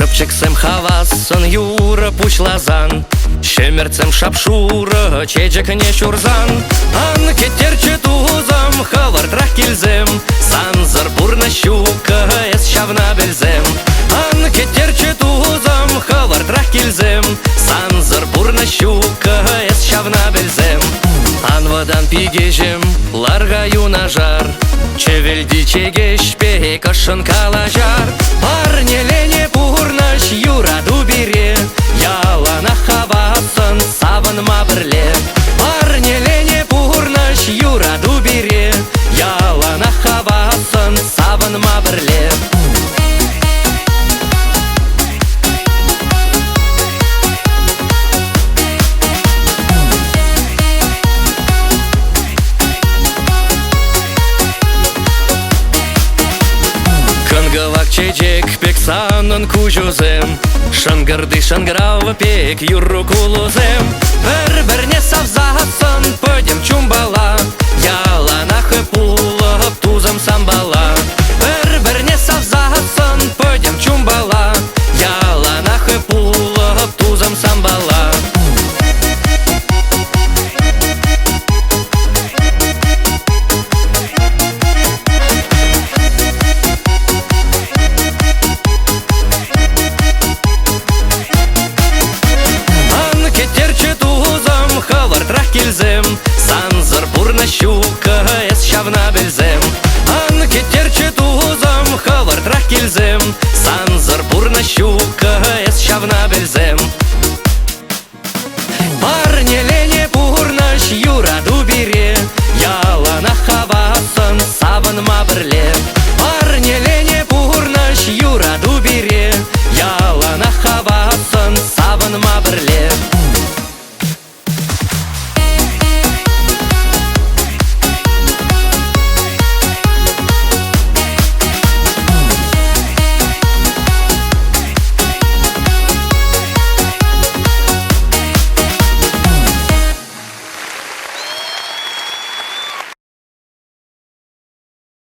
Арпчиксем хавасон юра пуч лазан, щемерцем шапшура чеджек не чурзан. Ан кетерче тузам хавар трах кильзем, санзар бурна щука эс щавна бельзем. Ан кетерче тузам хавар трах кильзем, санзар бурна щука эс щавна бельзем. Ан водан пигежем ларгаю на жар, чевельди чегеш пе кошон калажар. Парне лене пурнаш юра дубире, яла на хавасон саван мабрле. Парне лене пурнаш юра дубире, яла на хавасон саван мабрле. Кангавак чеджек пек санон кужузем, шангарды шанграва пек юру кулузем. Берберне савзасон пойдем чумбала, яла на хэпула тузом самбала. Берберне савзасон пойдем чумбала, яла на хэпула тузом самбала. Хавар трах кильзем, санзар бурна щука эс щавна бельзем. Ан кетерче тузам хавар трах кильзем, санзар бурна щука эс щавна бельзем.